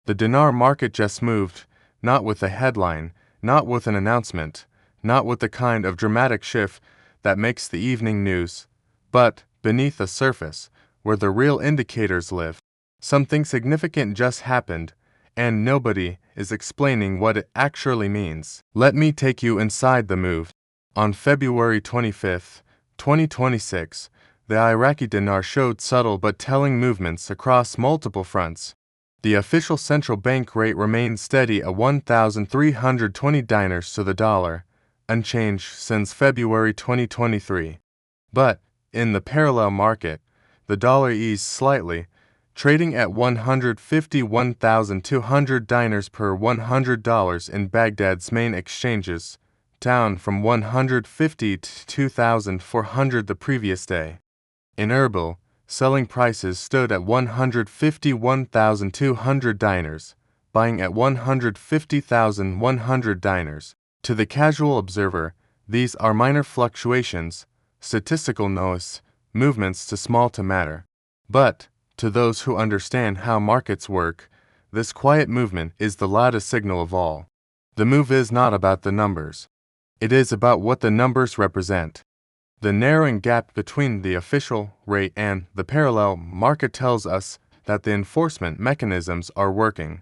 The dinar market just moved, not with a headline, not with an announcement, not with the kind of dramatic shift that makes the evening news, but beneath the surface, where the real indicators live. Something significant just happened, and nobody is explaining what it actually means. Let me take you inside the move. On February 25, 2026, the Iraqi dinar showed subtle but telling movements across multiple fronts. The official central bank rate remained steady at 1,320 dinars to the dollar, unchanged since February 2023. But, in the parallel market, the dollar eased slightly, trading at 151,200 dinars per $100 in Baghdad's main exchanges, down from 150 to 2,400 the previous day. In Erbil, selling prices stood at 151,200 dinars, buying at 150,100 dinars. To the casual observer, these are minor fluctuations, statistical noise, movements too small to matter. But, to those who understand how markets work, this quiet movement is the loudest signal of all. The move is not about the numbers. It is about what the numbers represent. The narrowing gap between the official rate and the parallel market tells us that the enforcement mechanisms are working.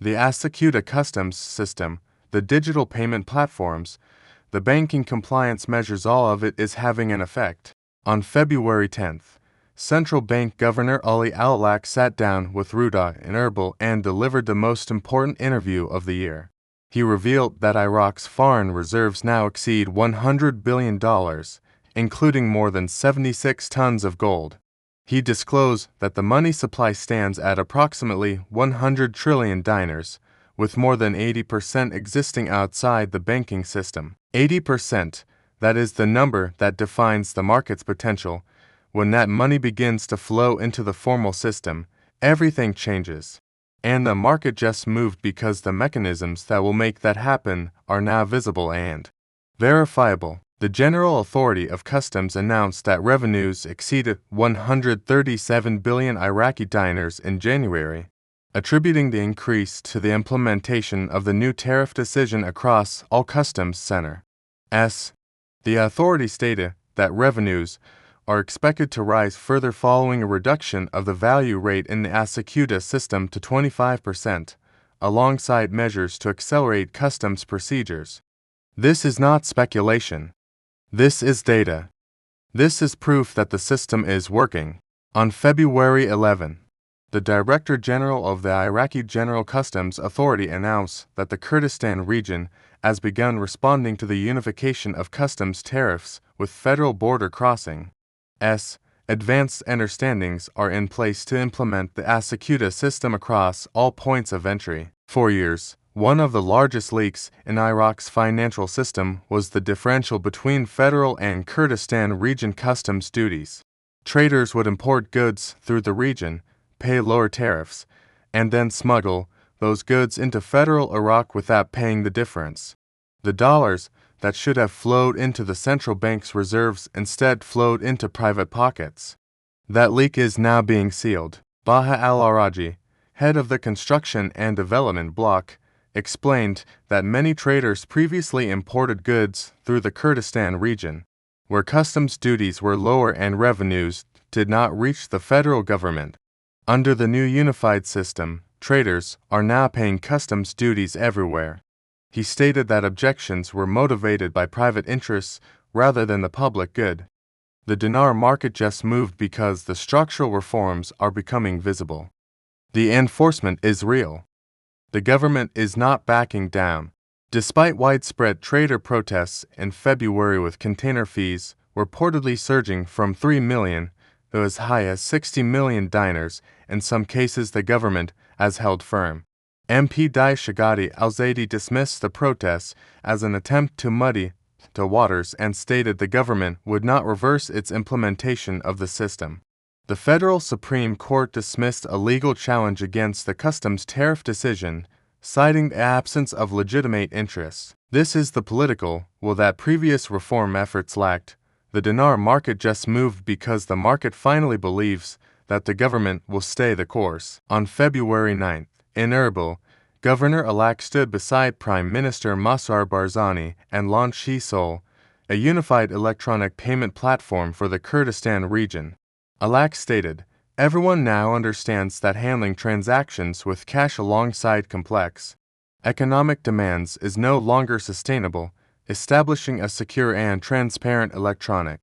The ASYCUDA customs system, the digital payment platforms, the banking compliance measures, all of it is having an effect. On February 10th, Central Bank Governor Alaq sat down with Ruda in Erbil and delivered the most important interview of the year. He revealed that Iraq's foreign reserves now exceed $100 billion, including more than 76 tons of gold. He disclosed that the money supply stands at approximately 100 trillion dinars, with more than 80% existing outside the banking system. 80%, that is the number that defines the market's potential. When that money begins to flow into the formal system, everything changes. And the market just moved because the mechanisms that will make that happen are now visible and verifiable. The General Authority of Customs announced that revenues exceeded 137 billion Iraqi dinars in January, attributing the increase to the implementation of the new tariff decision across all customs centers. The authority stated that revenues are expected to rise further following a reduction of the value rate in the ASYCUDA system to 25%, alongside measures to accelerate customs procedures. This is not speculation. This is data. This is proof that the system is working. On February 11, the Director General of the Iraqi General Customs Authority announced that the Kurdistan region has begun responding to the unification of customs tariffs with federal border crossing. Advanced understandings are in place to implement the ASYCUDA system across all points of entry. For years, one of the largest leaks in Iraq's financial system was the differential between federal and Kurdistan region customs duties. Traders would import goods through the region, pay lower tariffs, and then smuggle those goods into federal Iraq without paying the difference. The dollars that should have flowed into the central bank's reserves instead flowed into private pockets. That leak is now being sealed. Baha al-Araji, head of the Construction and Development Bloc, explained that many traders previously imported goods through the Kurdistan region, where customs duties were lower and revenues did not reach the federal government. Under the new unified system, traders are now paying customs duties everywhere. He stated that objections were motivated by private interests rather than the public good. The dinar market just moved because the structural reforms are becoming visible. The enforcement is real. The government is not backing down. Despite widespread trader protests in February with container fees reportedly surging from 3 million to as high as 60 million dinars, in some cases the government has held firm. MP Shagadi al-Zaidi dismissed the protests as an attempt to muddy the waters and stated the government would not reverse its implementation of the system. The Federal Supreme Court dismissed a legal challenge against the customs tariff decision, citing the absence of legitimate interests. This is the political will that previous reform efforts lacked. The dinar market just moved because the market finally believes that the government will stay the course. On February 9th, In Erbil, Governor Alaq stood beside Prime Minister Masar Barzani and launched eSol, a unified electronic payment platform for the Kurdistan region. Alaq stated, "Everyone now understands that handling transactions with cash alongside complex economic demands is no longer sustainable. Establishing a secure and transparent electronic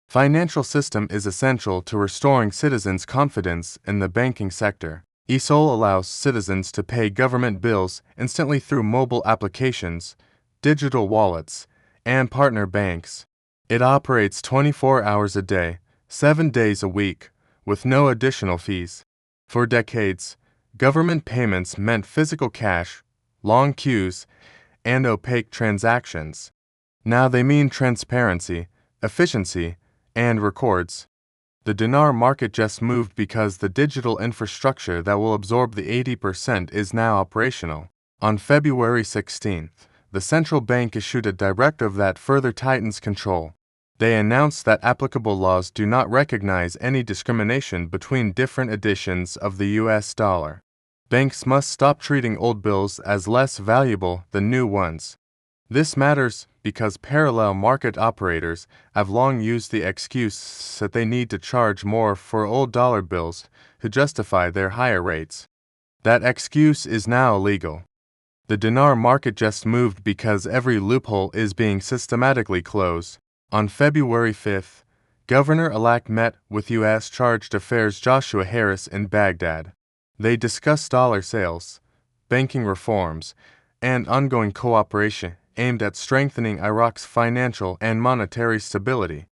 financial system is essential to restoring citizens' confidence in the banking sector." eSol allows citizens to pay government bills instantly through mobile applications, digital wallets, and partner banks. It operates 24 hours a day, 7 days a week, with no additional fees. For decades, government payments meant physical cash, long queues, and opaque transactions. Now they mean transparency, efficiency, and records. The dinar market just moved because the digital infrastructure that will absorb the 80% is now operational. On February 16th, the central bank issued a directive that further tightens control. They announced that applicable laws do not recognize any discrimination between different editions of the US dollar. Banks must stop treating old bills as less valuable than new ones. This matters because parallel market operators have long used the excuse that they need to charge more for old dollar bills to justify their higher rates. That excuse is now illegal. The dinar market just moved because every loophole is being systematically closed. On February 5th, Governor Alaq met with U.S. Chargé d'Affaires Joshua Harris in Baghdad. They discussed dollar sales, banking reforms, and ongoing cooperation aimed at strengthening Iraq's financial and monetary stability.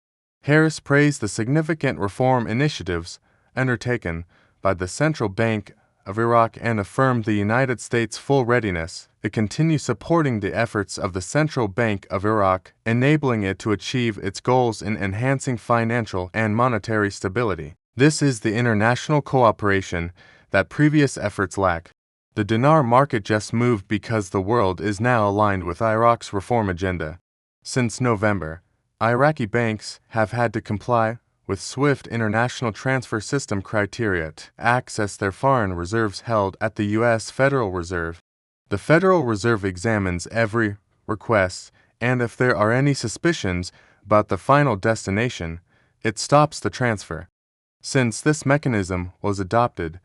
Harris praised the significant reform initiatives undertaken by the Central Bank of Iraq and affirmed the United States' full readiness to continue supporting the efforts of the Central Bank of Iraq, enabling it to achieve its goals in enhancing financial and monetary stability. This is the international cooperation that previous efforts lack. The dinar market just moved because the world is now aligned with Iraq's reform agenda. Since November, Iraqi banks have had to comply with SWIFT international transfer system criteria to access their foreign reserves held at the U.S. Federal Reserve. The Federal Reserve examines every request, and if there are any suspicions about the final destination, it stops the transfer. Since this mechanism was adopted,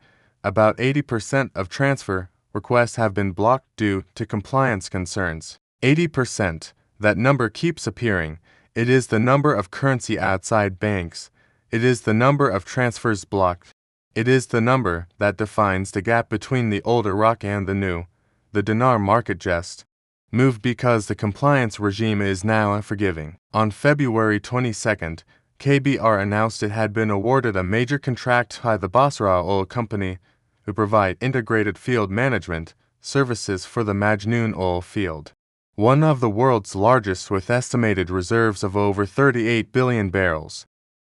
about 80% of transfer requests have been blocked due to compliance concerns. 80%, that number keeps appearing. It is the number of currency outside banks. It is the number of transfers blocked. It is the number that defines the gap between the old Iraq and the new. The dinar market just moved because the compliance regime is now unforgiving. On February 22nd, KBR announced it had been awarded a major contract by the Basra Oil Company who provide integrated field management services for the Majnoon oil field, one of the world's largest with estimated reserves of over 38 billion barrels.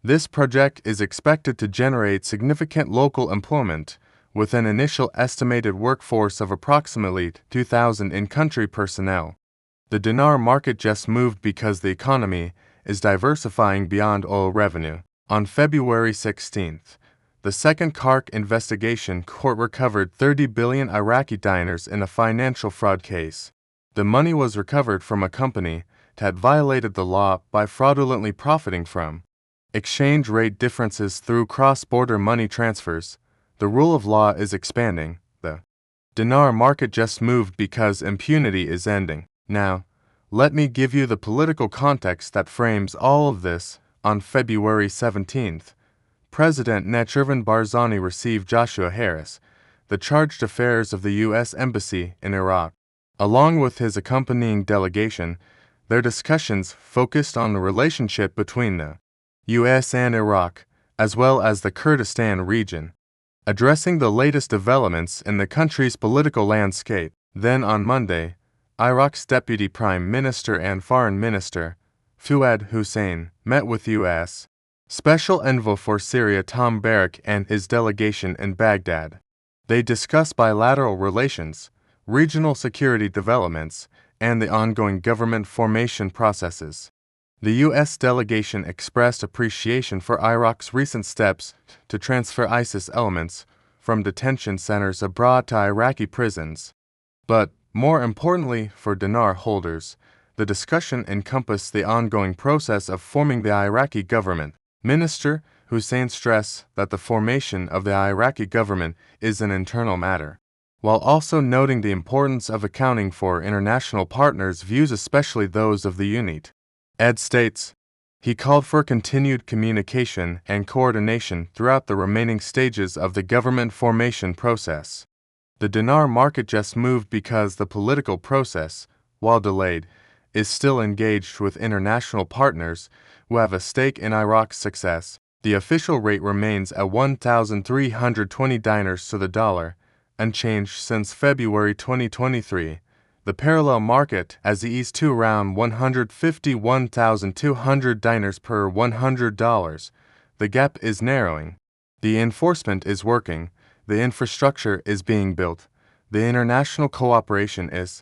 This project is expected to generate significant local employment, with an initial estimated workforce of approximately 2,000 in-country personnel. The dinar market just moved because the economy is diversifying beyond oil revenue. On February 16th, the Second Kark investigation court recovered 30 billion Iraqi dinars in a financial fraud case. The money was recovered from a company that had violated the law by fraudulently profiting from exchange rate differences through cross-border money transfers. The rule of law is expanding. The dinar market just moved because impunity is ending. Now, let me give you the political context that frames all of this. On February 17th, President Nechirvan Barzani received Joshua Harris, the Chargé d'Affaires of the U.S. Embassy in Iraq. Along with his accompanying delegation, their discussions focused on the relationship between the U.S. and Iraq, as well as the Kurdistan region, addressing the latest developments in the country's political landscape. Then on Monday, Iraq's Deputy Prime Minister and Foreign Minister, Fuad Hussein, met with U.S. Special Envoy for Syria Tom Barrack and his delegation in Baghdad. They discussed bilateral relations, regional security developments, and the ongoing government formation processes. The U.S. delegation expressed appreciation for Iraq's recent steps to transfer ISIS elements from detention centers abroad to Iraqi prisons. But, more importantly for dinar holders, the discussion encompassed the ongoing process of forming the Iraqi government. Minister Hussein stressed that the formation of the Iraqi government is an internal matter, while also noting the importance of accounting for international partners' views, especially those of the UNIT. Ed states, he called for continued communication and coordination throughout the remaining stages of the government formation process. The dinar market just moved because the political process, while delayed, is still engaged with international partners who have a stake in Iraq's success. The official rate remains at 1,320 dinars to the dollar, unchanged since February 2023. The parallel market has eased to around 151,200 dinars per $100. The gap is narrowing. The enforcement is working. The infrastructure is being built. The international cooperation is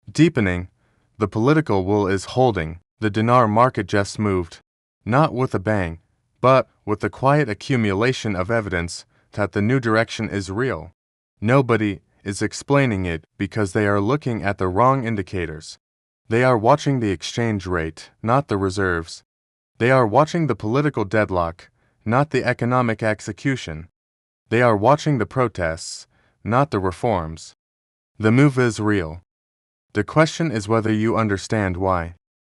deepening. The political will is holding. The dinar market just moved, not with a bang, but with the quiet accumulation of evidence that the new direction is real. Nobody is explaining it because they are looking at the wrong indicators. They are watching the exchange rate, not the reserves. They are watching the political deadlock, not the economic execution. They are watching the protests, not the reforms. The move is real. The question is whether you understand why.